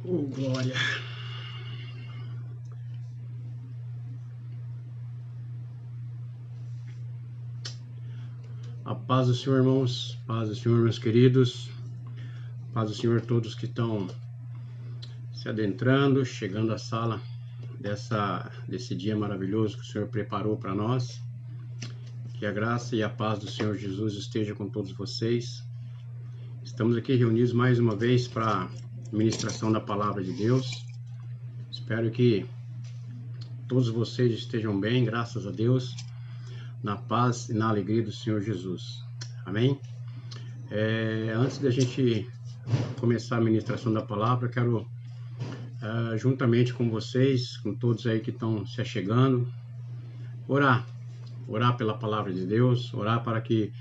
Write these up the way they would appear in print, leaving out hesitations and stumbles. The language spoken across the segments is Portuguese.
Oh, glória. A paz do Senhor, irmãos. Paz do Senhor, meus queridos. Paz do Senhor, todos que estão se adentrando, chegando à sala desse dia maravilhoso que o Senhor preparou para nós. Que a graça e a paz do Senhor Jesus esteja com todos vocês. Estamos aqui reunidos mais uma vez para a ministração da palavra de Deus. Espero que todos vocês estejam bem, graças a Deus, na paz e na alegria do Senhor Jesus. Amém? Antes da gente começar a ministração da palavra, quero, juntamente com vocês, com todos aí que estão se achegando, orar pela palavra de Deus, orar para que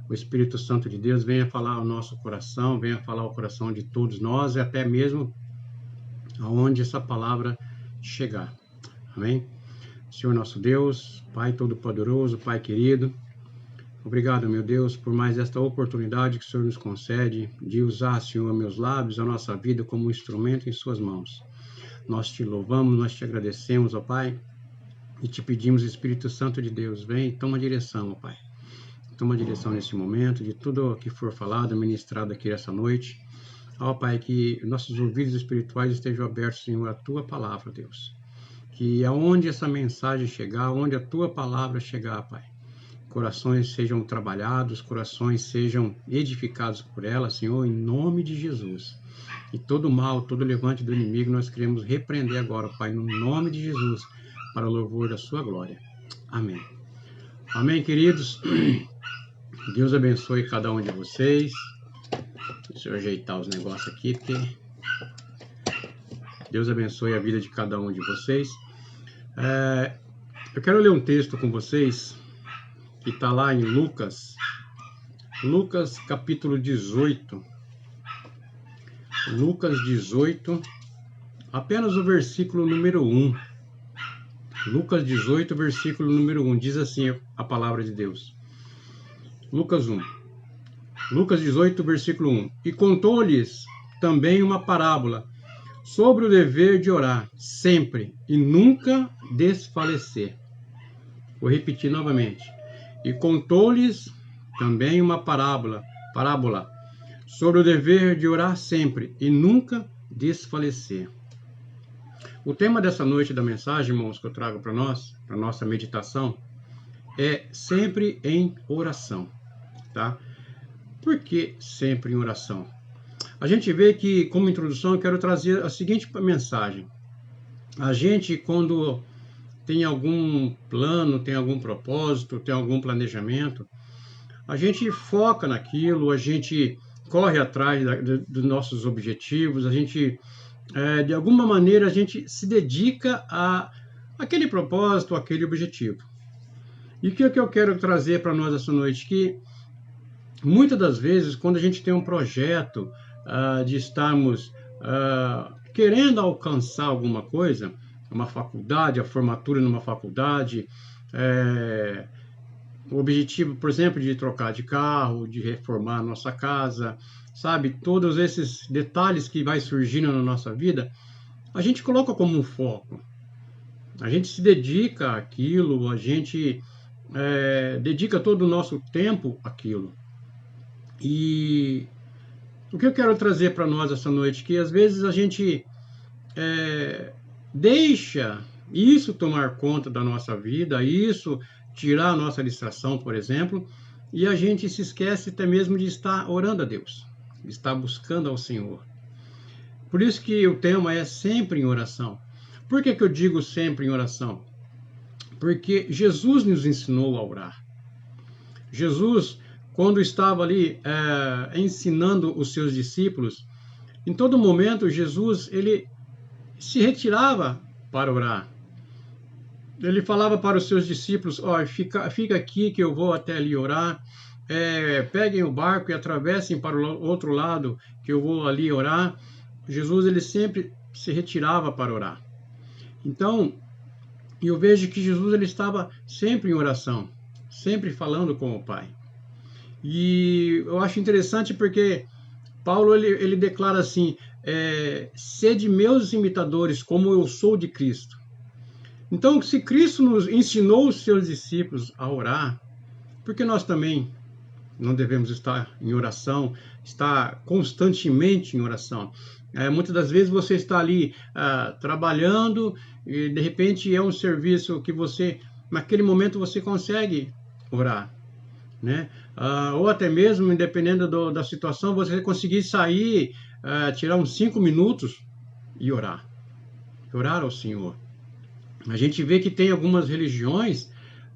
o Espírito Santo de Deus venha falar ao nosso coração, venha falar ao coração de todos nós e até mesmo aonde essa palavra chegar. Amém? Senhor nosso Deus, Pai Todo-Poderoso, Pai querido, obrigado, meu Deus, por mais esta oportunidade que o Senhor nos concede de usar, Senhor, meus lábios, a nossa vida como um instrumento em suas mãos. Nós te louvamos, nós te agradecemos, ó Pai, e te pedimos, Espírito Santo de Deus, vem e toma direção, ó Pai. Toma direção nesse momento, de tudo que for falado, ministrado aqui essa noite. Ó Pai, que nossos ouvidos espirituais estejam abertos, Senhor, à Tua palavra, Deus. Que aonde essa mensagem chegar, onde a Tua palavra chegar, Pai, corações sejam trabalhados, corações sejam edificados por ela, Senhor, em nome de Jesus. E todo mal, todo levante do inimigo, nós queremos repreender agora, Pai, no nome de Jesus, para o louvor da Sua glória. Amém. Amém, queridos. Deus abençoe cada um de vocês. Deixa eu ajeitar os negócios aqui, porque Deus abençoe a vida de cada um de vocês. Eu quero ler um texto com vocês que está lá em Lucas capítulo 18. Lucas 18, apenas o versículo número 1. Lucas 18, versículo número 1, diz assim a palavra de Deus. Lucas 18, versículo 1. E contou-lhes também uma parábola sobre o dever de orar sempre e nunca desfalecer. Vou repetir novamente. E contou-lhes também uma parábola sobre o dever de orar sempre e nunca desfalecer. O tema dessa noite da mensagem, irmãos, que eu trago para nós, para nossa meditação, é sempre em oração, tá? Por que sempre em oração? A gente vê que, como introdução, eu quero trazer a seguinte mensagem. A gente, quando tem algum plano, tem algum propósito, tem algum planejamento, a gente foca naquilo, a gente corre atrás dos nossos objetivos, a gente, de alguma maneira, a gente se dedica a aquele propósito, aquele objetivo. E o que eu quero trazer para nós essa noite? Que muitas das vezes, quando a gente tem um projeto de estarmos querendo alcançar alguma coisa, uma faculdade, a formatura numa faculdade, o objetivo, por exemplo, de trocar de carro, de reformar a nossa casa, sabe? Todos esses detalhes que vai surgindo na nossa vida, a gente coloca como um foco. A gente se dedica àquilo, a gente dedica todo o nosso tempo àquilo. E o que eu quero trazer para nós essa noite, que às vezes a gente deixa isso tomar conta da nossa vida, isso tirar a nossa distração, por exemplo, e a gente se esquece até mesmo de estar orando a Deus, de estar buscando ao Senhor. Por isso que o tema é sempre em oração. Por que eu digo sempre em oração? Porque Jesus nos ensinou a orar. Jesus, quando estava ali ensinando os seus discípulos, em todo momento Jesus ele se retirava para orar. Ele falava para os seus discípulos, fica aqui que eu vou até ali orar, peguem o barco e atravessem para o outro lado que eu vou ali orar. Jesus ele sempre se retirava para orar. Então, eu vejo que Jesus ele estava sempre em oração, sempre falando com o Pai. E eu acho interessante porque Paulo ele declara assim, sede meus imitadores, como eu sou de Cristo. Então, se Cristo nos ensinou os seus discípulos a orar, por que nós também não devemos estar em oração, estar constantemente em oração? Muitas das vezes você está ali trabalhando e de repente é um serviço que você, naquele momento você consegue orar, né? Ou até mesmo, dependendo da situação, você conseguir sair, tirar uns 5 minutos e orar ao Senhor. A gente vê que tem algumas religiões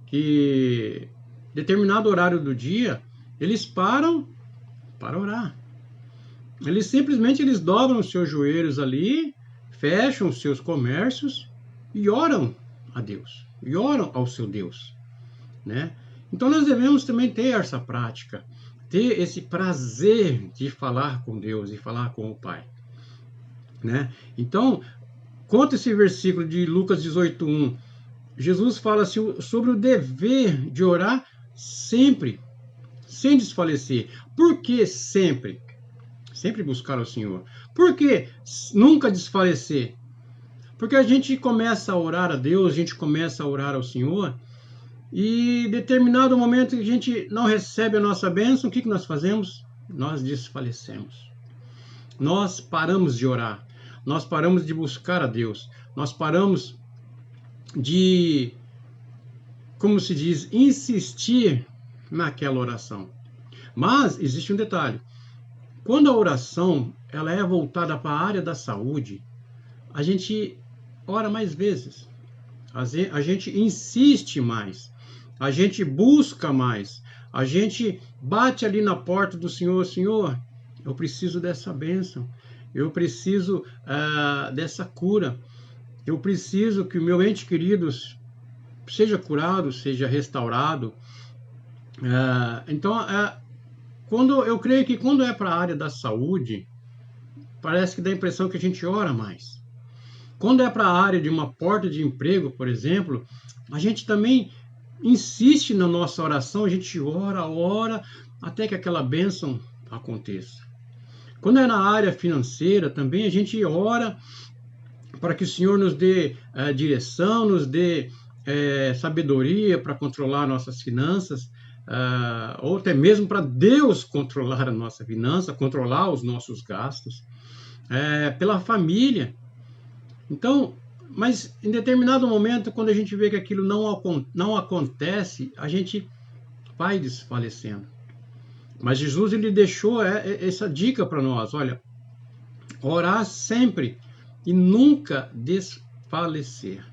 que, determinado horário do dia, eles param para orar. Eles simplesmente dobram os seus joelhos ali, fecham os seus comércios e oram a Deus, e oram ao seu Deus, né? Então nós devemos também ter essa prática, ter esse prazer de falar com Deus e falar com o Pai, né? Então, conta esse versículo de Lucas 18:1. Jesus fala sobre o dever de orar sempre, sem desfalecer. Por que sempre? Sempre buscar o Senhor. Por que nunca desfalecer? Porque a gente começa a orar a Deus, a gente começa a orar ao Senhor, e em determinado momento que a gente não recebe a nossa bênção, o que nós fazemos? Nós desfalecemos. Nós paramos de orar. Nós paramos de buscar a Deus. Nós paramos de, como se diz, insistir naquela oração. Mas existe um detalhe. Quando a oração ela é voltada para a área da saúde, a gente ora mais vezes. A gente insiste mais. A gente busca mais. A gente bate ali na porta do Senhor. Senhor, eu preciso dessa bênção. Eu preciso dessa cura. Eu preciso que o meu ente querido seja curado, seja restaurado. Então, eu creio que quando é para a área da saúde, parece que dá a impressão que a gente ora mais. Quando é para a área de uma porta de emprego, por exemplo, a gente também insiste na nossa oração, a gente ora, até que aquela bênção aconteça. Quando é na área financeira, também a gente ora para que o Senhor nos dê direção, nos dê sabedoria para controlar nossas finanças, ou até mesmo para Deus controlar a nossa finança, controlar os nossos gastos, pela família. Então, mas em determinado momento, quando a gente vê que aquilo não acontece, a gente vai desfalecendo. Mas Jesus ele deixou essa dica para nós, olha, orar sempre e nunca desfalecer,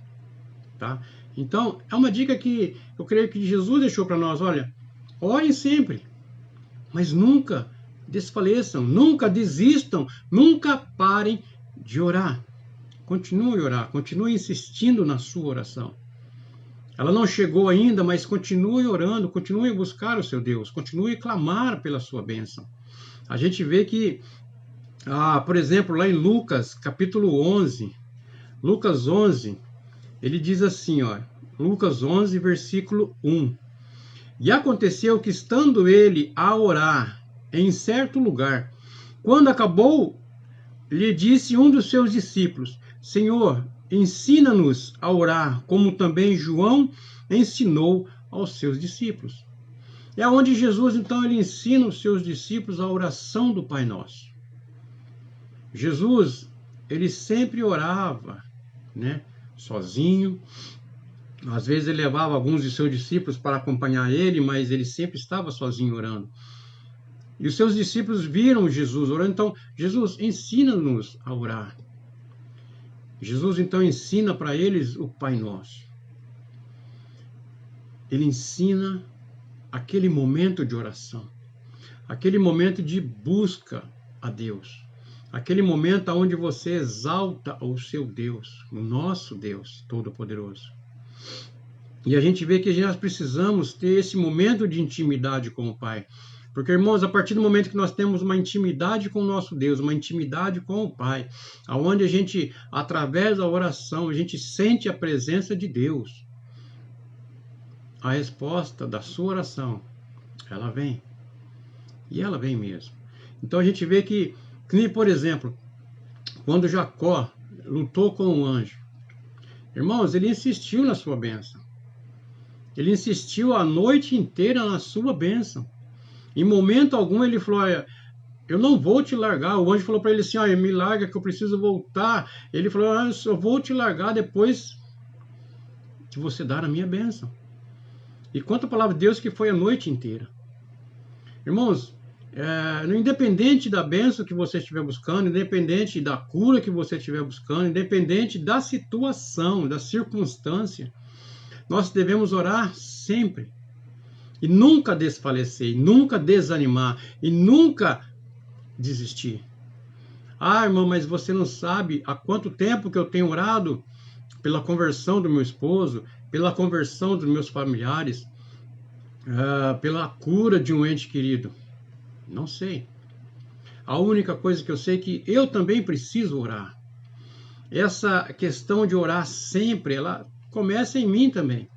tá? Então, é uma dica que eu creio que Jesus deixou para nós, olha, orem sempre, mas nunca desfaleçam, nunca desistam, nunca parem de orar. Continue a orar, continue insistindo na sua oração. Ela não chegou ainda, mas continue orando, continue a buscar o seu Deus, continue a clamar pela sua bênção. A gente vê que, por exemplo, lá em Lucas, capítulo 11, Lucas 11, ele diz assim, ó, Lucas 11, versículo 1. E aconteceu que, estando ele a orar em certo lugar, quando acabou, lhe disse um dos seus discípulos, Senhor, ensina-nos a orar, como também João ensinou aos seus discípulos. É onde Jesus, então, ele ensina os seus discípulos a oração do Pai Nosso. Jesus, ele sempre orava, né, sozinho. Às vezes ele levava alguns de seus discípulos para acompanhar ele, mas ele sempre estava sozinho orando. E os seus discípulos viram Jesus orando. Então, Jesus, ensina-nos a orar. Jesus, então, ensina para eles o Pai Nosso. Ele ensina aquele momento de oração, aquele momento de busca a Deus, aquele momento onde você exalta o seu Deus, o nosso Deus Todo-Poderoso. E a gente vê que nós precisamos ter esse momento de intimidade com o Pai. Porque, irmãos, a partir do momento que nós temos uma intimidade com o nosso Deus, uma intimidade com o Pai, onde a gente, através da oração, a gente sente a presença de Deus, a resposta da sua oração, ela vem. E ela vem mesmo. Então a gente vê que por exemplo, Quando Jacó lutou com o anjo, irmãos, ele insistiu na sua bênção. Ele insistiu a noite inteira na sua bênção. Em momento algum ele falou, olha, eu não vou te largar. O anjo falou para ele assim, olha, me larga que eu preciso voltar. Ele falou, eu só vou te largar depois que você dar a minha bênção. E conta a palavra de Deus que foi a noite inteira. Irmãos, independente da bênção que você estiver buscando, independente da cura que você estiver buscando, independente da situação, da circunstância, nós devemos orar sempre. E nunca desfalecer, e nunca desanimar, e nunca desistir. Ah, irmão, mas você não sabe há quanto tempo que eu tenho orado pela conversão do meu esposo, pela conversão dos meus familiares, pela cura de um ente querido. Não sei. A única coisa que eu sei é que eu também preciso orar. Essa questão de orar sempre, ela começa em mim também.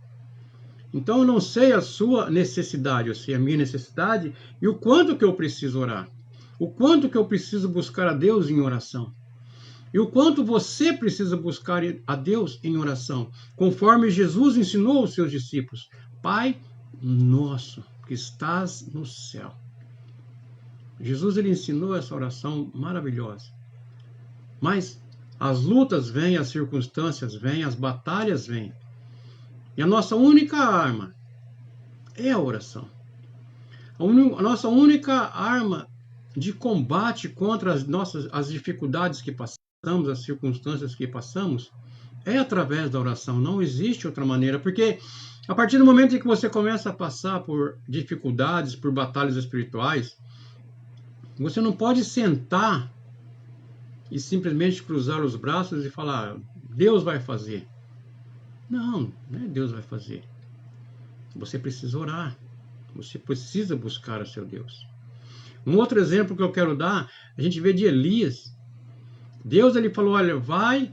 Então eu não sei a sua necessidade, eu sei a minha necessidade e o quanto que eu preciso orar. O quanto que eu preciso buscar a Deus em oração. E o quanto você precisa buscar a Deus em oração. Conforme Jesus ensinou aos seus discípulos. Pai nosso que estás no céu. Jesus ele ensinou essa oração maravilhosa. Mas as lutas vêm, as circunstâncias vêm, as batalhas vêm. E a nossa única arma é a oração. A nossa única arma de combate contra as dificuldades que passamos, as circunstâncias que passamos, é através da oração. Não existe outra maneira. Porque a partir do momento em que você começa a passar por dificuldades, por batalhas espirituais, você não pode sentar e simplesmente cruzar os braços e falar, Deus vai fazer. Não, não é Deus vai fazer. Você precisa orar. Você precisa buscar o seu Deus. Um outro exemplo que eu quero dar, a gente vê de Elias. Deus ele falou, olha, vai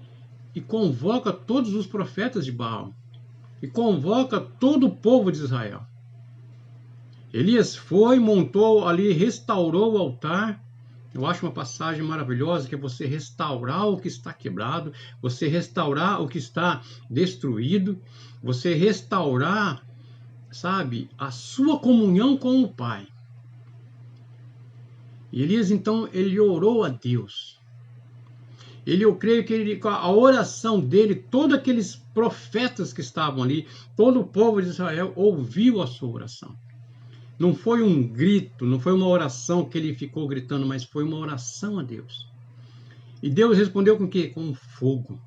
e convoca todos os profetas de Baal. E convoca todo o povo de Israel. Elias foi, montou ali, restaurou o altar. Eu acho uma passagem maravilhosa, que é você restaurar o que está quebrado, você restaurar o que está destruído, você restaurar, sabe, a sua comunhão com o Pai. E Elias, então, ele orou a Deus. Eu creio que a oração dele, todos aqueles profetas que estavam ali, todo o povo de Israel ouviu a sua oração. Não foi um grito, não foi uma oração que ele ficou gritando, mas foi uma oração a Deus. E Deus respondeu com o quê? Com fogo.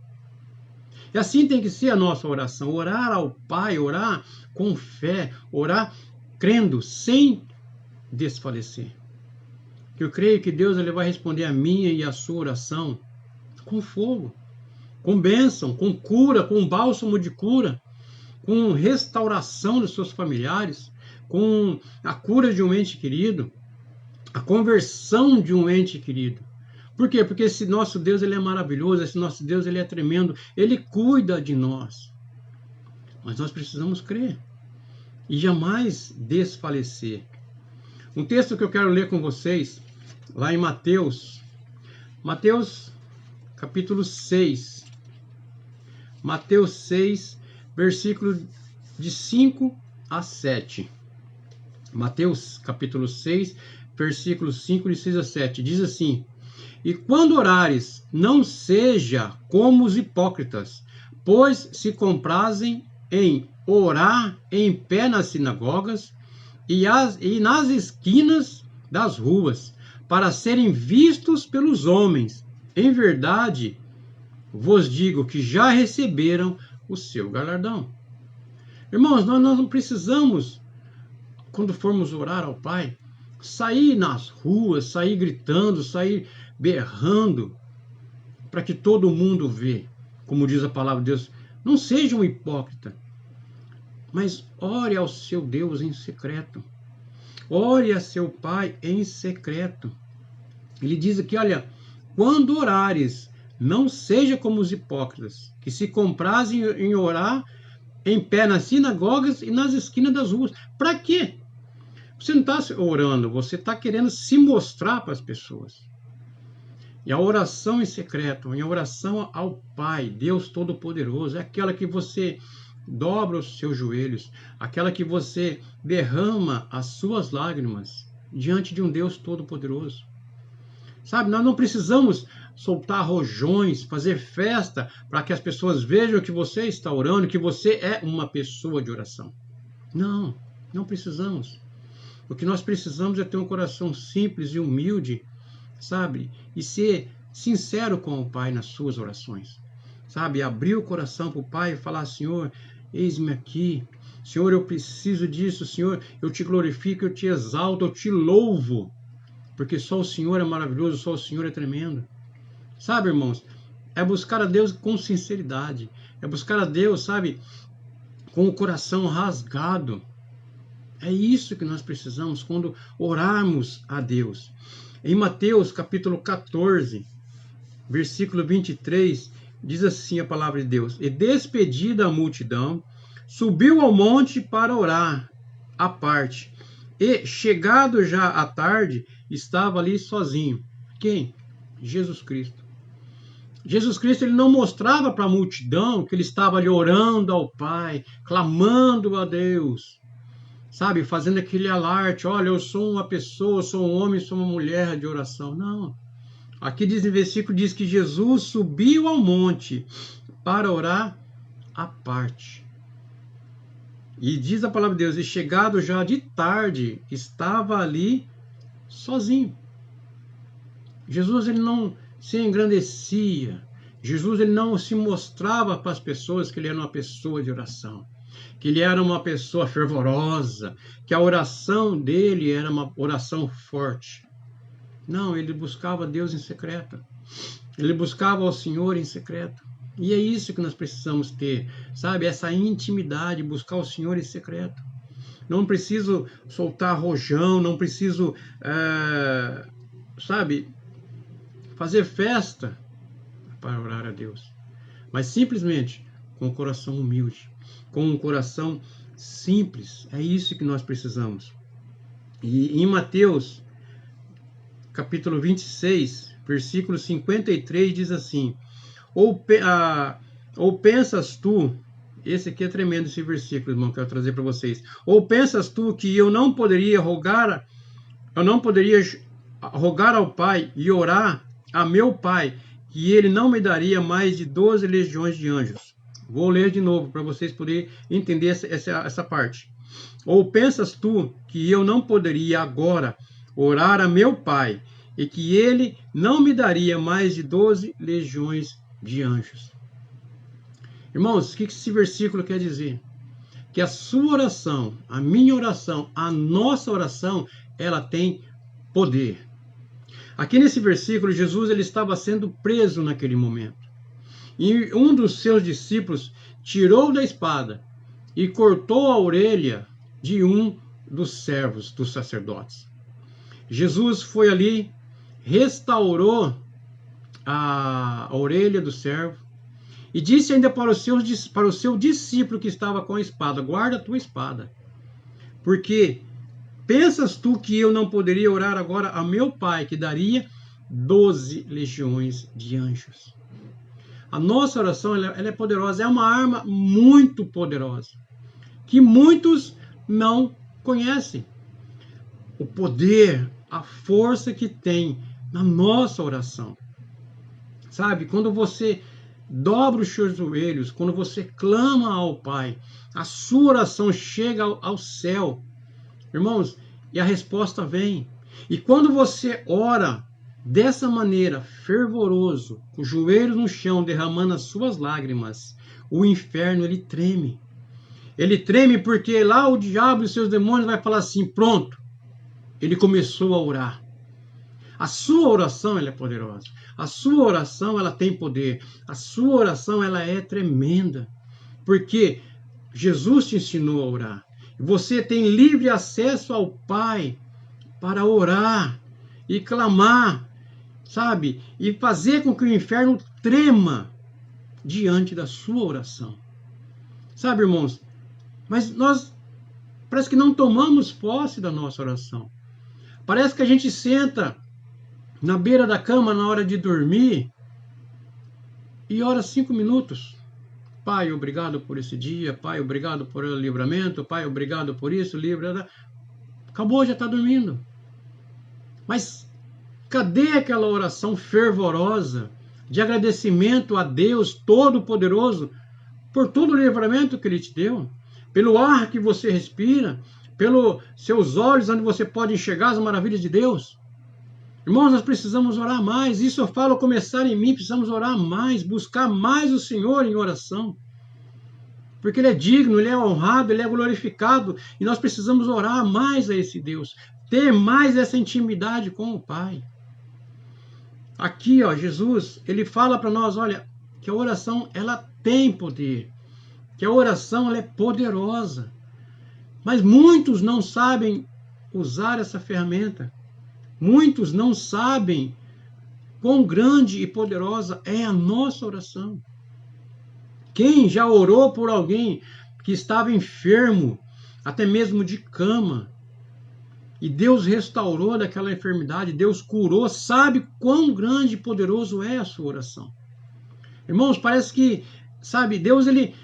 E assim tem que ser a nossa oração. Orar ao Pai, orar com fé, orar crendo, sem desfalecer. Eu creio que Deus ele vai responder a minha e a sua oração com fogo, com bênção, com cura, com bálsamo de cura, com restauração dos seus familiares, com a cura de um ente querido, a conversão de um ente querido. Por quê? Porque esse nosso Deus ele é maravilhoso, esse nosso Deus ele é tremendo, ele cuida de nós. Mas nós precisamos crer e jamais desfalecer. Um texto que eu quero ler com vocês, lá em Mateus capítulo 6. Mateus 6, versículo de 5 a 7. Mateus capítulo 6, versículo 5, de 6 a 7. Diz assim, e quando orares, não seja como os hipócritas, pois se comprazem em orar em pé nas sinagogas e nas esquinas das ruas, para serem vistos pelos homens. Em verdade, vos digo que já receberam o seu galardão. Irmãos, nós não precisamos, quando formos orar ao Pai, sair nas ruas, sair gritando, sair berrando, para que todo mundo vê. Como diz a palavra de Deus, não seja um hipócrita, mas ore ao seu Deus em secreto. Ore a seu Pai em secreto. Ele diz aqui, olha, quando orares, não seja como os hipócritas, que se comprazem em orar em pé nas sinagogas e nas esquinas das ruas. Para quê? Você não está orando, você está querendo se mostrar para as pessoas. E a oração em secreto, a oração ao Pai, Deus Todo-Poderoso, é aquela que você dobra os seus joelhos, aquela que você derrama as suas lágrimas diante de um Deus Todo-Poderoso. Sabe, nós não precisamos soltar rojões, fazer festa para que as pessoas vejam que você está orando, que você é uma pessoa de oração. Não, não precisamos. O que nós precisamos é ter um coração simples e humilde, sabe? E ser sincero com o Pai nas suas orações. Sabe? Abrir o coração para o Pai e falar: Senhor, eis-me aqui. Senhor, eu preciso disso. Senhor, eu te glorifico, eu te exalto, eu te louvo. Porque só o Senhor é maravilhoso, só o Senhor é tremendo. Sabe, irmãos? É buscar a Deus com sinceridade. É buscar a Deus, sabe? Com o coração rasgado. É isso que nós precisamos quando orarmos a Deus. Em Mateus capítulo 14, versículo 23, diz assim a palavra de Deus: E despedida a multidão, subiu ao monte para orar à parte. E chegado já à tarde, estava ali sozinho. Quem? Jesus Cristo. Jesus Cristo, ele não mostrava para a multidão que ele estava ali orando ao Pai, clamando a Deus, sabe, fazendo aquele alarde: olha, eu sou uma pessoa, sou um homem, sou uma mulher de oração. Não. Aqui diz no versículo, diz que Jesus subiu ao monte para orar à parte. E diz a palavra de Deus: e chegado já de tarde, estava ali sozinho. Jesus, ele não se engrandecia. Jesus, ele não se mostrava para as pessoas que ele era uma pessoa de oração, que ele era uma pessoa fervorosa, que a oração dele era uma oração forte. Não, ele buscava Deus em secreto. Ele buscava ao Senhor em secreto. E é isso que nós precisamos ter, sabe? Essa intimidade, buscar o Senhor em secreto. Não preciso soltar rojão, não preciso, sabe, fazer festa para orar a Deus. Mas simplesmente com o coração humilde, com um coração simples. É isso que nós precisamos. E em Mateus capítulo 26, versículo 53, diz assim: ou pensas tu, esse aqui é tremendo esse versículo, irmão, que eu quero trazer para vocês. Ou pensas tu que eu não poderia rogar ao Pai e orar a meu Pai, que ele não me daria mais de 12 legiões de anjos? Vou ler de novo para vocês poderem entender essa parte. Ou pensas tu que eu não poderia agora orar a meu Pai, e que ele não me daria mais de 12 legiões de anjos? Irmãos, o que esse versículo quer dizer? Que a sua oração, a minha oração, a nossa oração, ela tem poder. Aqui nesse versículo, Jesus, ele estava sendo preso naquele momento. E um dos seus discípulos tirou da espada e cortou a orelha de um dos servos dos sacerdotes. Jesus foi ali, restaurou a orelha do servo e disse ainda para o seu discípulo que estava com a espada: guarda a tua espada, porque pensas tu que eu não poderia orar agora a meu Pai, que daria 12 legiões de anjos? A nossa oração, ela é poderosa, é uma arma muito poderosa, que muitos não conhecem. O poder, a força que tem na nossa oração. Sabe, quando você dobra os seus joelhos, quando você clama ao Pai, a sua oração chega ao céu, irmãos, e a resposta vem. E quando você ora dessa maneira, fervoroso, com os joelhos no chão, derramando as suas lágrimas, o inferno, ele treme. Ele treme porque lá o diabo e os seus demônios vai falar assim: pronto, ele começou a orar. A sua oração, ela é poderosa. A sua oração, ela tem poder. A sua oração, ela é tremenda. Porque Jesus te ensinou a orar. Você tem livre acesso ao Pai para orar e clamar, sabe? E fazer com que o inferno trema diante da sua oração. Sabe, irmãos? Mas nós parece que não tomamos posse da nossa oração. Parece que a gente senta na beira da cama na hora de dormir e ora 5 minutos. Pai, obrigado por esse dia. Pai, obrigado por o livramento. Pai, obrigado por isso. Acabou, já está dormindo. Mas cadê aquela oração fervorosa de agradecimento a Deus Todo-Poderoso por todo o livramento que Ele te deu? Pelo ar que você respira, pelos seus olhos onde você pode enxergar as maravilhas de Deus. Irmãos, nós precisamos orar mais. Isso eu falo começar em mim. Precisamos orar mais, buscar mais o Senhor em oração. Porque Ele é digno, Ele é honrado, Ele é glorificado. E nós precisamos orar mais a esse Deus. Ter mais essa intimidade com o Pai. Aqui, ó, Jesus, Ele fala para nós, olha, que a oração, ela tem poder. Que a oração, ela é poderosa. Mas muitos não sabem usar essa ferramenta. Muitos não sabem quão grande e poderosa é a nossa oração. Quem já orou por alguém que estava enfermo, até mesmo de cama, e Deus restaurou daquela enfermidade, Deus curou, sabe quão grande e poderoso é a sua oração. Irmãos, parece que, sabe, Deus, Ele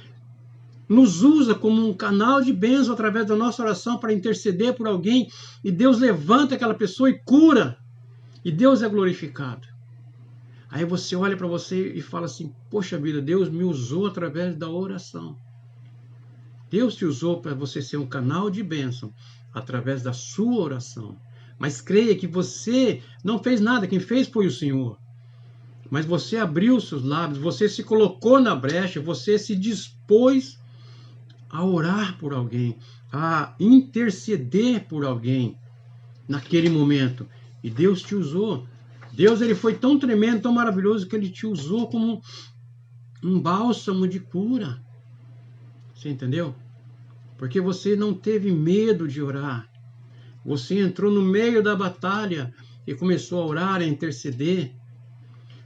nos usa como um canal de bênção através da nossa oração para interceder por alguém, e Deus levanta aquela pessoa e cura, e Deus é glorificado. Aí você olha para você e fala assim, poxa vida, Deus me usou através da oração. Deus te usou para você ser um canal de bênção através da sua oração. Mas creia que você não fez nada, quem fez foi o Senhor. Mas você abriu seus lábios, você se colocou na brecha, você se dispôs a orar por alguém, a interceder por alguém naquele momento. E Deus te usou. Deus, Ele foi tão tremendo, tão maravilhoso, que Ele te usou como um bálsamo de cura. Você entendeu? Porque você não teve medo de orar. Você entrou no meio da batalha e começou a orar, a interceder.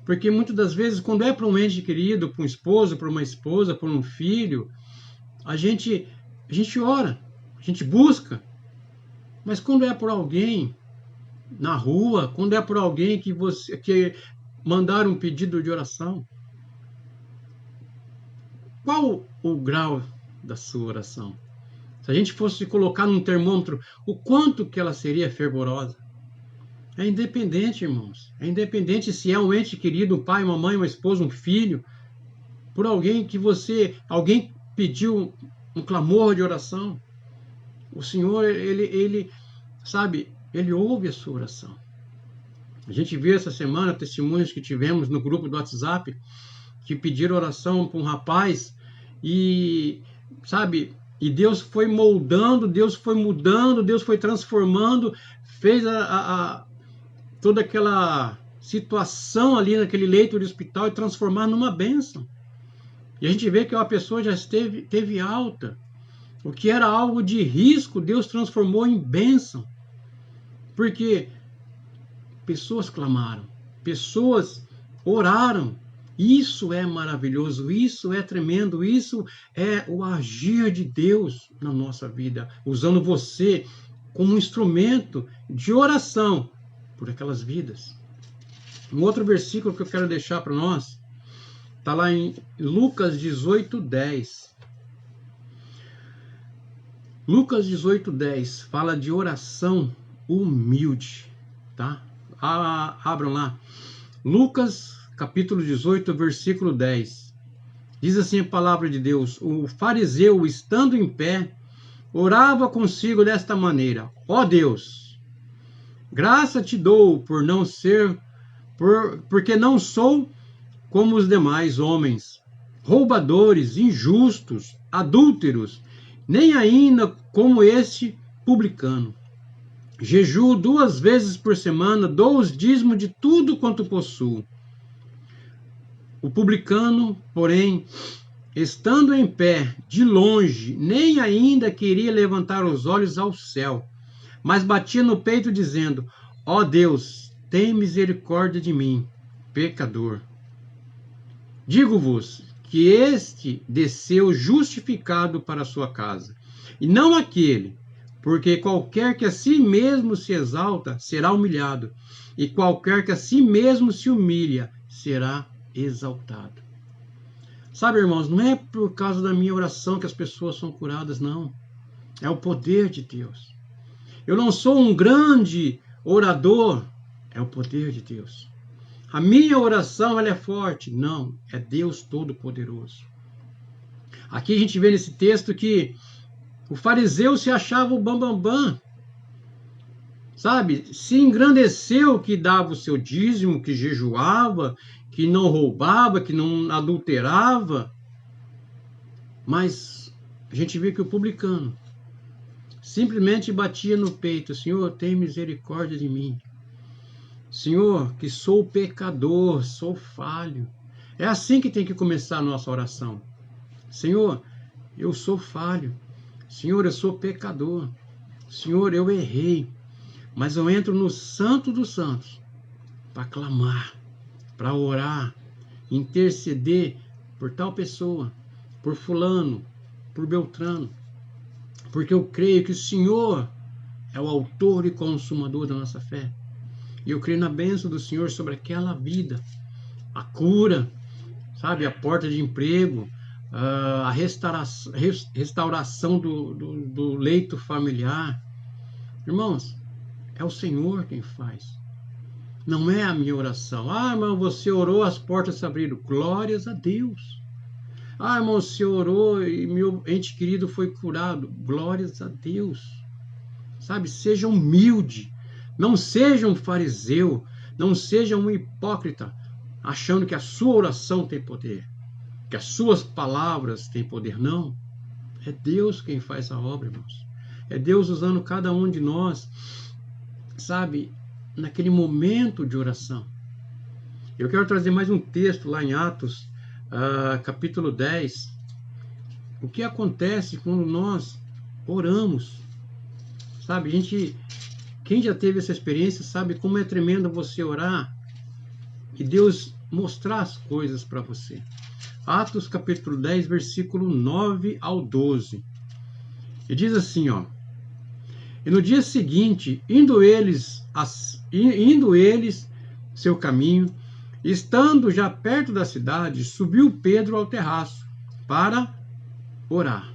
Porque muitas das vezes, quando é para um ente querido, para um esposo, para uma esposa, para um filho, a gente ora, a gente busca. Mas quando é por alguém na rua, quando é por alguém que mandaram um pedido de oração, qual o grau da sua oração? Se a gente fosse colocar num termômetro, o quanto que ela seria fervorosa? É independente, irmãos. É independente se é um ente querido, um pai, uma mãe, uma esposa, um filho, por alguém alguém pediu um clamor de oração. O Senhor, ele sabe, Ele ouve a sua oração. A gente viu essa semana testemunhos que tivemos no grupo do WhatsApp, que pediram oração para um rapaz e, sabe, e Deus foi moldando, Deus foi mudando, Deus foi transformando, fez toda aquela situação ali naquele leito de hospital e transformar numa bênção. E a gente vê que a pessoa já teve alta. O que era algo de risco, Deus transformou em bênção. Porque pessoas clamaram, pessoas oraram. Isso é maravilhoso, isso é tremendo, isso é o agir de Deus na nossa vida, usando você como um instrumento de oração por aquelas vidas. Um outro versículo que eu quero deixar para nós, está lá em Lucas 18:10. Lucas 18:10 fala de oração humilde, tá? Abram lá. Lucas, capítulo 18, versículo 10. Diz assim a palavra de Deus: o fariseu, estando em pé, orava consigo desta maneira: ó Deus, graça te dou porque não sou como os demais homens, roubadores, injustos, adúlteros, nem ainda como este publicano. Jejuo 2 vezes por semana, dou os dízimos de tudo quanto possuo. O publicano, porém, estando em pé, de longe, nem ainda queria levantar os olhos ao céu, mas batia no peito, dizendo: ó Deus, tem misericórdia de mim, pecador. Digo-vos que este desceu justificado para a sua casa, e não aquele, porque qualquer que a si mesmo se exalta será humilhado, e qualquer que a si mesmo se humilha será exaltado. Sabe, irmãos, não é por causa da minha oração que as pessoas são curadas, não. É o poder de Deus. Eu não sou um grande orador, é o poder de Deus. A minha oração, ela é forte? Não, é Deus Todo-Poderoso. Aqui a gente vê nesse texto que o fariseu se achava o bambambam, sabe? Se engrandeceu que dava o seu dízimo, que jejuava, que não roubava, que não adulterava. Mas a gente vê que o publicano simplesmente batia no peito: Senhor, tem misericórdia de mim. Senhor, que sou pecador, sou falho. É assim que tem que começar a nossa oração. Senhor, eu sou falho. Senhor, eu sou pecador. Senhor, eu errei. Mas eu entro no Santo dos Santos para clamar, para orar, interceder por tal pessoa, por fulano, por Beltrano. Porque eu creio que o Senhor é o autor e consumador da nossa fé. E eu creio na bênção do Senhor sobre aquela vida. A cura, sabe? A porta de emprego, a restauração do leito familiar. Irmãos, é o Senhor quem faz. Não é a minha oração. Ah, irmão, você orou, as portas se abriram. Glórias a Deus. Ah, irmão, você orou e meu ente querido foi curado. Glórias a Deus. Sabe, seja humilde. Não seja um fariseu. Não seja um hipócrita, achando que a sua oração tem poder, que as suas palavras têm poder. Não. É Deus quem faz a obra, irmãos. É Deus usando cada um de nós, sabe, naquele momento de oração. Eu quero trazer mais um texto lá em Atos, capítulo 10. O que acontece quando nós oramos? Sabe, quem já teve essa experiência sabe como é tremendo você orar e Deus mostrar as coisas para você. Atos capítulo 10, versículo 9 ao 12. E diz assim, ó: E no dia seguinte, indo eles seu caminho, estando já perto da cidade, subiu Pedro ao terraço para orar.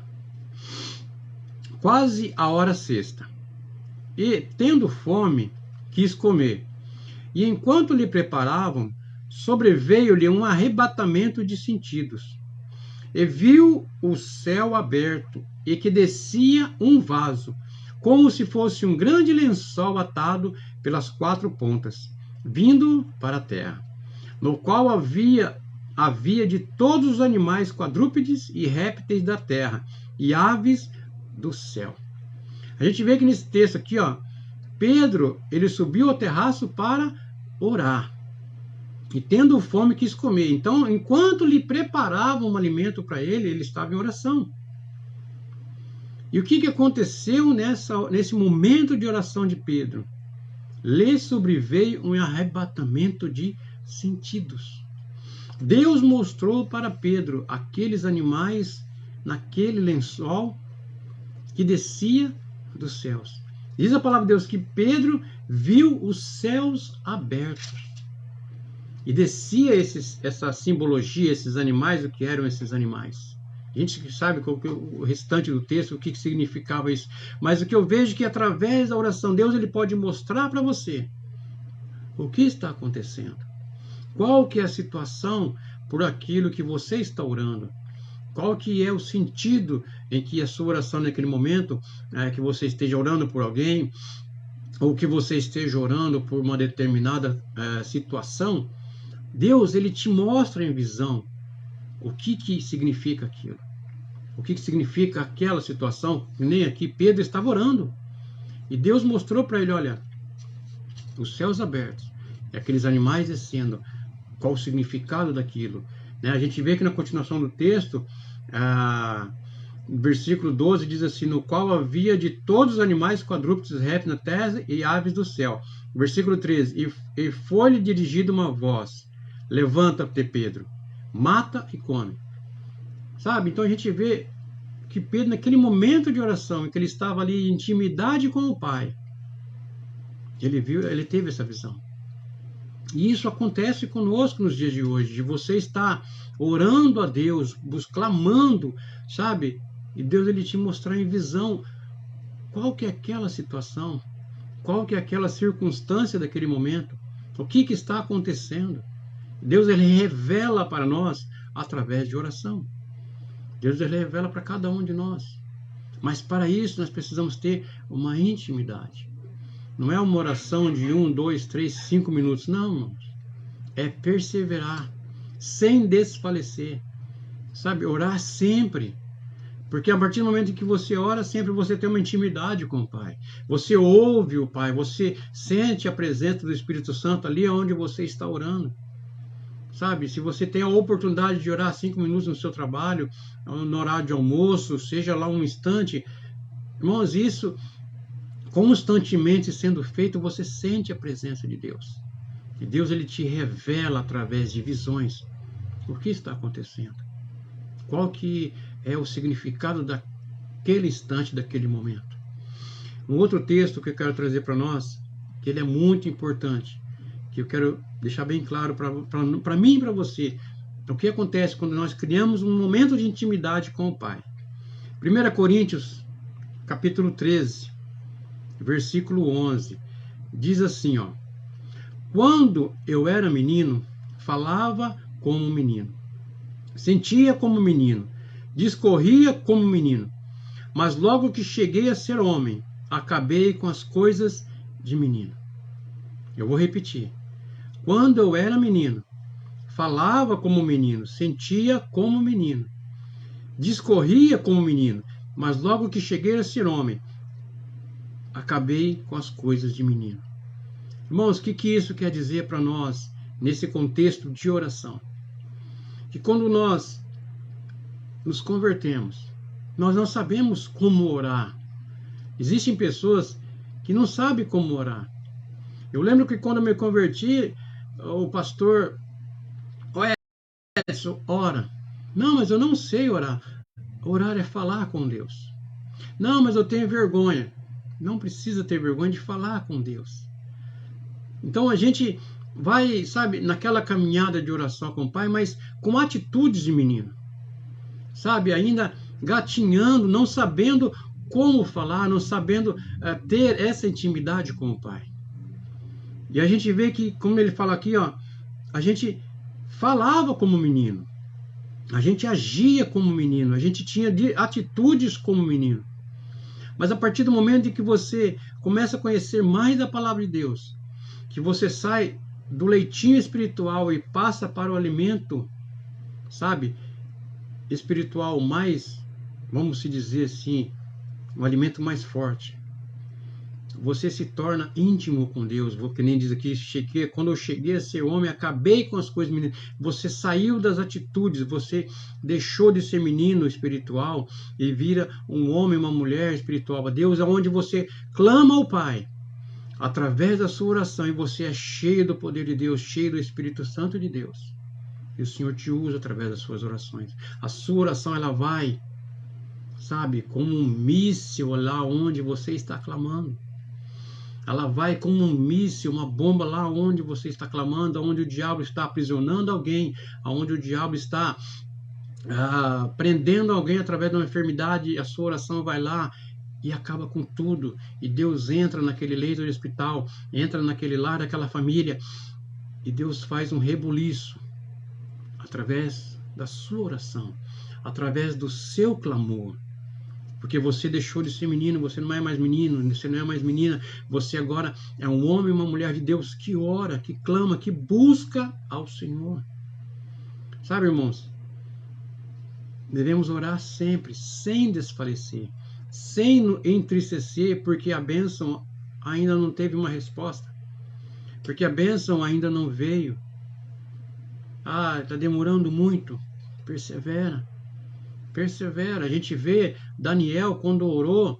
Quase a hora sexta. E, tendo fome, quis comer. E enquanto lhe preparavam, sobreveio-lhe um arrebatamento de sentidos. E viu o céu aberto, e que descia um vaso, como se fosse um grande lençol atado pelas quatro pontas, vindo para a terra, no qual havia de todos os animais quadrúpedes e répteis da terra, e aves do céu. A gente vê que nesse texto aqui, ó, Pedro, ele subiu ao terraço para orar. E tendo fome, quis comer. Então, enquanto lhe preparavam um alimento para ele estava em oração. E o que aconteceu nesse momento de oração de Pedro? Lhe sobreveio um arrebatamento de sentidos. Deus mostrou para Pedro aqueles animais naquele lençol que descia dos céus. Diz a palavra de Deus que Pedro viu os céus abertos. E descia essa simbologia, esses animais, o que eram esses animais. A gente sabe o restante do texto, o que significava isso. Mas o que eu vejo é que através da oração, Deus ele pode mostrar para você o que está acontecendo. Qual que é a situação por aquilo que você está orando. Qual que é o sentido em que a sua oração naquele momento, que você esteja orando por alguém, ou que você esteja orando por uma determinada situação, Deus ele te mostra em visão o que significa aquilo. O que significa aquela situação. Nem aqui Pedro estava orando. E Deus mostrou para ele, olha, os céus abertos, e aqueles animais descendo, qual o significado daquilo. A gente vê que na continuação do texto, versículo 12 diz assim: no qual havia de todos os animais quadrúpedes, répteis na terra e aves do céu. Versículo 13: e foi-lhe dirigida uma voz: levanta-te, Pedro, mata e come. Sabe? Então a gente vê que Pedro, naquele momento de oração, em que ele estava ali em intimidade com o Pai, ele teve essa visão. E isso acontece conosco nos dias de hoje, de você estar orando a Deus, clamando, sabe? E Deus ele te mostrar em visão qual que é aquela situação, qual que é aquela circunstância daquele momento, o que está acontecendo. Deus ele revela para nós através de oração. Deus ele revela para cada um de nós. Mas para isso nós precisamos ter uma intimidade. Não é uma oração de 1, 2, 3, 5 minutos. Não, irmãos. É perseverar, sem desfalecer. Sabe, orar sempre. Porque a partir do momento em que você ora, sempre você tem uma intimidade com o Pai. Você ouve o Pai, você sente a presença do Espírito Santo ali onde você está orando. Sabe, se você tem a oportunidade de orar 5 minutos no seu trabalho, no horário de almoço, seja lá um instante, irmãos, isso constantemente sendo feito, você sente a presença de Deus. E Deus ele te revela através de visões o que está acontecendo. Qual que é o significado daquele instante, daquele momento. Um outro texto que eu quero trazer para nós, que ele é muito importante, que eu quero deixar bem claro para mim e para você, o que acontece quando nós criamos um momento de intimidade com o Pai. 1 Coríntios, capítulo 13, versículo 11, diz assim, ó: quando eu era menino, falava como menino, sentia como menino, discorria como menino, mas logo que cheguei a ser homem, acabei com as coisas de menino. Eu vou repetir. Quando eu era menino, falava como menino, sentia como menino, discorria como menino, mas logo que cheguei a ser homem, acabei com as coisas de menino. Irmãos, o que isso quer dizer para nós nesse contexto de oração? Que quando nós nos convertemos, nós não sabemos como orar. Existem pessoas que não sabem como orar. Eu lembro que quando eu me converti, o pastor, Edson, ora. Não, mas eu não sei orar. Orar é falar com Deus. Não, mas eu tenho vergonha. Não precisa ter vergonha de falar com Deus. Então a gente vai, sabe, naquela caminhada de oração com o Pai, mas com atitudes de menino. Sabe, ainda gatinhando, não sabendo como falar, não sabendo ter essa intimidade com o Pai. E a gente vê que, como ele fala aqui, ó, a gente falava como menino, a gente agia como menino, a gente tinha atitudes como menino. Mas a partir do momento em que você começa a conhecer mais da palavra de Deus, que você sai do leitinho espiritual e passa para o alimento, sabe, espiritual mais, vamos se dizer assim, um alimento mais forte. Você se torna íntimo com Deus, que nem diz aqui, quando eu cheguei a ser homem, acabei com as coisas meninas. Você saiu das atitudes, você deixou de ser menino espiritual e vira um homem, uma mulher espiritual. Deus é onde você clama ao Pai, através da sua oração, e você é cheio do poder de Deus, cheio do Espírito Santo de Deus. E o Senhor te usa através das suas orações. A sua oração, ela vai, sabe, como um míssil lá onde você está clamando. Ela vai como um míssil, uma bomba lá onde você está clamando, onde o diabo está aprisionando alguém, onde o diabo está prendendo alguém através de uma enfermidade. A sua oração vai lá e acaba com tudo. E Deus entra naquele leito de hospital, entra naquele lar daquela família, e Deus faz um rebuliço através da sua oração, através do seu clamor. Porque você deixou de ser menino, você não é mais menino, você não é mais menina, você agora é um homem, uma mulher de Deus que ora, que clama, que busca ao Senhor. Sabe, irmãos? Devemos orar sempre, sem desfalecer, sem entristecer, porque a bênção ainda não teve uma resposta, porque a bênção ainda não veio. Está demorando muito. Persevera. Persevera. A gente vê Daniel, quando orou,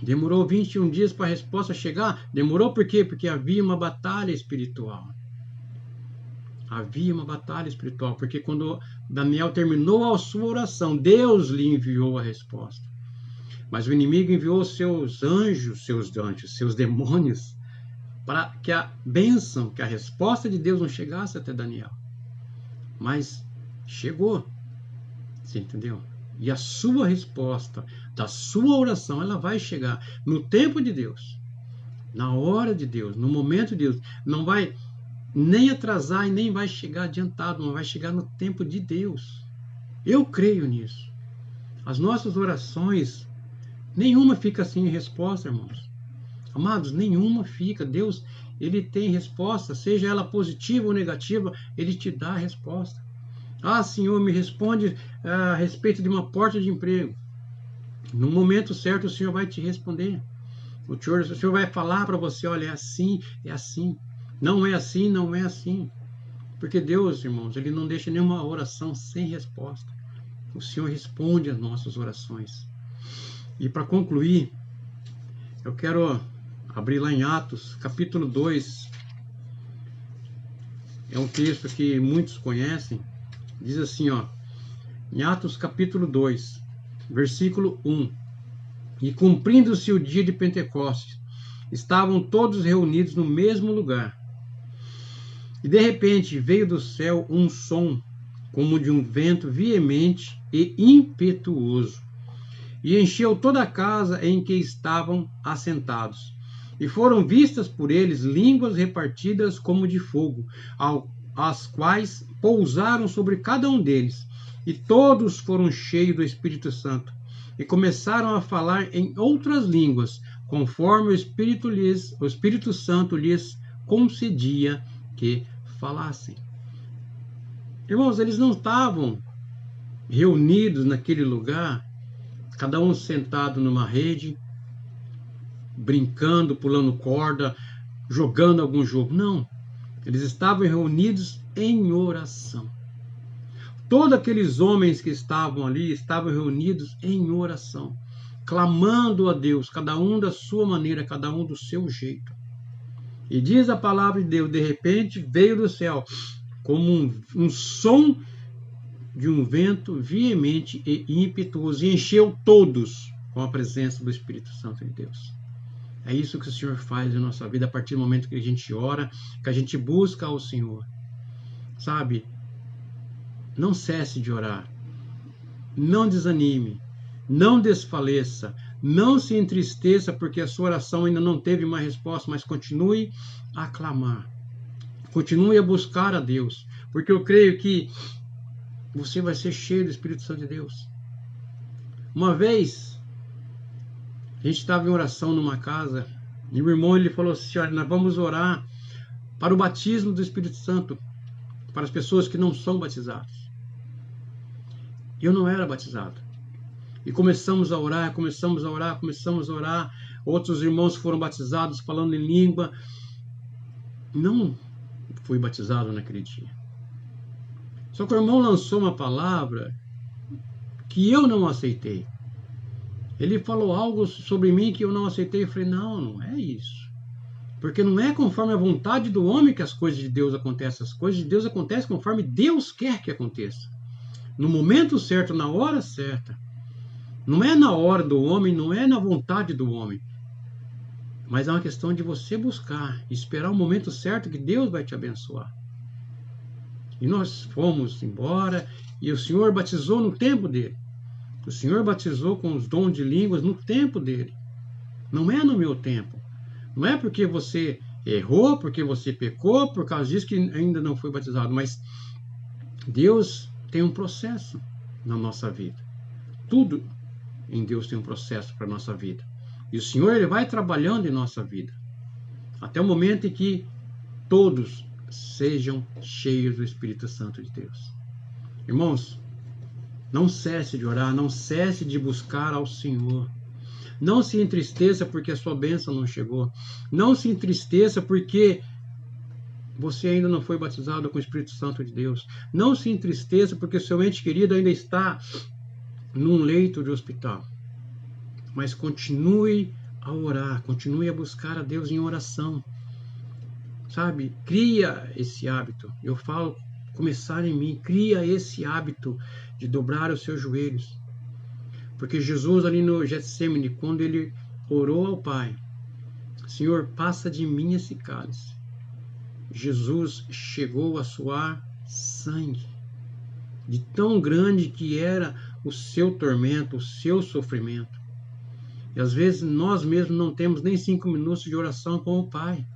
demorou 21 dias para a resposta chegar. Demorou por quê? Porque havia uma batalha espiritual. Havia uma batalha espiritual. Porque quando Daniel terminou a sua oração, Deus lhe enviou a resposta. Mas o inimigo enviou seus anjos, seus demônios, para que a bênção, que a resposta de Deus não chegasse até Daniel. Mas chegou. Você entendeu? E a sua resposta, da sua oração, ela vai chegar no tempo de Deus, na hora de Deus, no momento de Deus. Não vai nem atrasar e nem vai chegar adiantado, não vai chegar no tempo de Deus. Eu creio nisso. As nossas orações, nenhuma fica sem resposta, irmãos. Amados, nenhuma fica. Deus, ele tem resposta, seja ela positiva ou negativa, ele te dá a resposta. Ah, Senhor, me responde a respeito de uma porta de emprego. No momento certo, o Senhor vai te responder. O Senhor vai falar para você, olha, é assim, é assim. Não é assim, não é assim. Porque Deus, irmãos, ele não deixa nenhuma oração sem resposta. O Senhor responde às nossas orações. E para concluir, eu quero abrir lá em Atos, capítulo 2. É um texto que muitos conhecem. Diz assim, ó, em Atos capítulo 2, versículo 1. E cumprindo-se o dia de Pentecostes, estavam todos reunidos no mesmo lugar. E de repente veio do céu um som, como de um vento veemente e impetuoso, e encheu toda a casa em que estavam assentados. E foram vistas por eles línguas repartidas como de fogo, as quais pousaram sobre cada um deles. E todos foram cheios do Espírito Santo, e começaram a falar em outras línguas, conforme o Espírito Santo lhes concedia que falassem. Irmãos, eles não estavam reunidos naquele lugar, cada um sentado numa rede, brincando, pulando corda, jogando algum jogo. Não. Eles estavam reunidos em oração. Todos aqueles homens que estavam ali estavam reunidos em oração, clamando a Deus, cada um da sua maneira, cada um do seu jeito. E diz a palavra de Deus, de repente veio do céu, como um som de um vento veemente e impetuoso, e encheu todos com a presença do Espírito Santo de Deus. É isso que o Senhor faz em nossa vida a partir do momento que a gente ora, que a gente busca ao Senhor. Sabe? Não cesse de orar. Não desanime. Não desfaleça. Não se entristeça porque a sua oração ainda não teve uma resposta, mas continue a clamar. Continue a buscar a Deus. Porque eu creio que você vai ser cheio do Espírito Santo de Deus. Uma vez, a gente estava em oração numa casa, e o irmão ele falou assim, olha, nós vamos orar para o batismo do Espírito Santo, para as pessoas que não são batizadas. Eu não era batizado. E começamos a orar, outros irmãos foram batizados falando em língua. Não fui batizado naquele dia. Só que o irmão lançou uma palavra que eu não aceitei. Ele falou algo sobre mim que eu não aceitei. Eu falei, não é isso. Porque não é conforme a vontade do homem que as coisas de Deus acontecem. As coisas de Deus acontecem conforme Deus quer que aconteça. No momento certo, na hora certa. Não é na hora do homem, não é na vontade do homem. Mas é uma questão de você buscar, esperar o momento certo que Deus vai te abençoar. E nós fomos embora e o Senhor batizou no tempo dele. O Senhor batizou com os dons de línguas no tempo dele. Não é no meu tempo. Não é porque você errou, porque você pecou, por causa disso que ainda não foi batizado. Mas Deus tem um processo na nossa vida. Tudo em Deus tem um processo para a nossa vida. E o Senhor ele vai trabalhando em nossa vida. Até o momento em que todos sejam cheios do Espírito Santo de Deus. Irmãos, não cesse de orar, não cesse de buscar ao Senhor. Não se entristeça porque a sua bênção não chegou. Não se entristeça porque você ainda não foi batizado com o Espírito Santo de Deus. Não se entristeça porque seu ente querido ainda está num leito de hospital. Mas continue a orar, continue a buscar a Deus em oração. Sabe? Cria esse hábito. Eu falo, começar em mim. Cria esse hábito de dobrar os seus joelhos. Porque Jesus ali no Getsemane, quando ele orou ao Pai, Senhor, passa de mim esse cálice. Jesus chegou a suar sangue, de tão grande que era o seu tormento, o seu sofrimento. E às vezes nós mesmos não temos nem 5 minutos de oração com o Pai.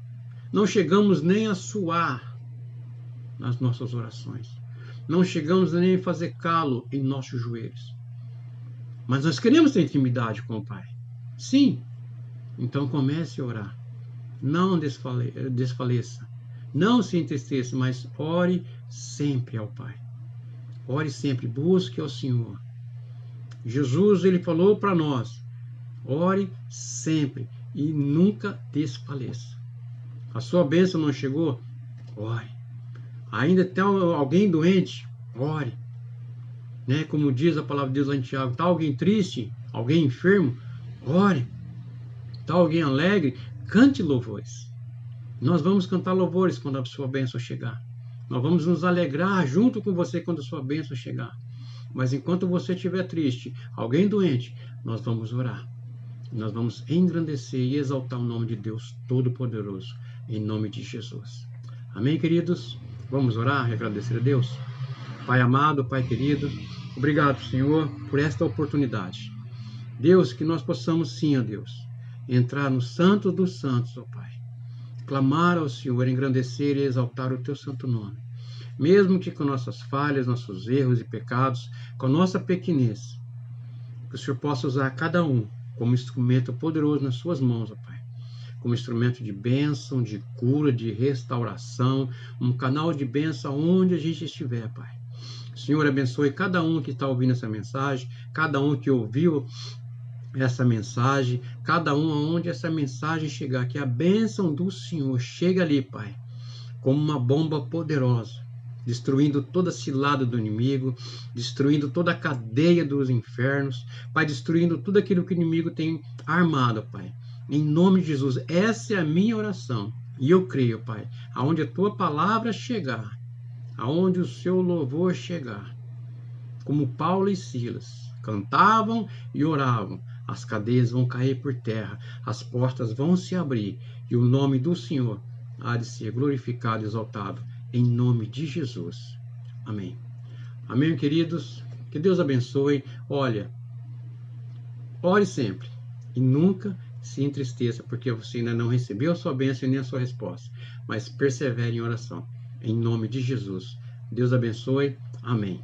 Não chegamos nem a suar nas nossas orações. Não chegamos nem a fazer calo em nossos joelhos. Mas nós queremos ter intimidade com o Pai. Sim. Então comece a orar. Não desfaleça. Não se entristeça, mas ore sempre ao Pai. Ore sempre, busque ao Senhor. Jesus, ele falou para nós, ore sempre e nunca desfaleça. A sua bênção não chegou? Ore. Ainda tem alguém doente? Ore. Né? Como diz a palavra de Deus lá em Tiago, está alguém triste? Alguém enfermo? Ore. Está alguém alegre? Cante louvores. Nós vamos cantar louvores quando a sua bênção chegar. Nós vamos nos alegrar junto com você quando a sua bênção chegar. Mas enquanto você estiver triste, alguém doente, nós vamos orar. Nós vamos engrandecer e exaltar o nome de Deus Todo-Poderoso, em nome de Jesus. Amém, queridos? Vamos orar e agradecer a Deus? Pai amado, Pai querido, obrigado, Senhor, por esta oportunidade. Deus, que nós possamos sim, ó Deus, entrar no Santo dos Santos, ó Pai. Clamar ao Senhor, engrandecer e exaltar o Teu santo nome. Mesmo que com nossas falhas, nossos erros e pecados, com a nossa pequenez, que o Senhor possa usar cada um como instrumento poderoso nas suas mãos, ó Pai. Como instrumento de bênção, de cura, de restauração, um canal de bênção onde a gente estiver, Pai. Senhor, abençoe cada um que está ouvindo essa mensagem, cada um que ouviu essa mensagem, cada um aonde essa mensagem chegar, que a bênção do Senhor chegue ali, Pai, como uma bomba poderosa, destruindo toda cilada do inimigo, destruindo toda a cadeia dos infernos, Pai, destruindo tudo aquilo que o inimigo tem armado, Pai. Em nome de Jesus, essa é a minha oração. E eu creio, Pai, aonde a Tua palavra chegar, aonde o Seu louvor chegar, como Paulo e Silas cantavam e oravam, as cadeias vão cair por terra, as portas vão se abrir, e o nome do Senhor há de ser glorificado e exaltado, em nome de Jesus. Amém. Amém, queridos? Que Deus abençoe. Olha, ore sempre e nunca se entristeça, porque você ainda não recebeu a sua bênção e nem a sua resposta. Mas persevere em oração. Em nome de Jesus. Deus abençoe. Amém.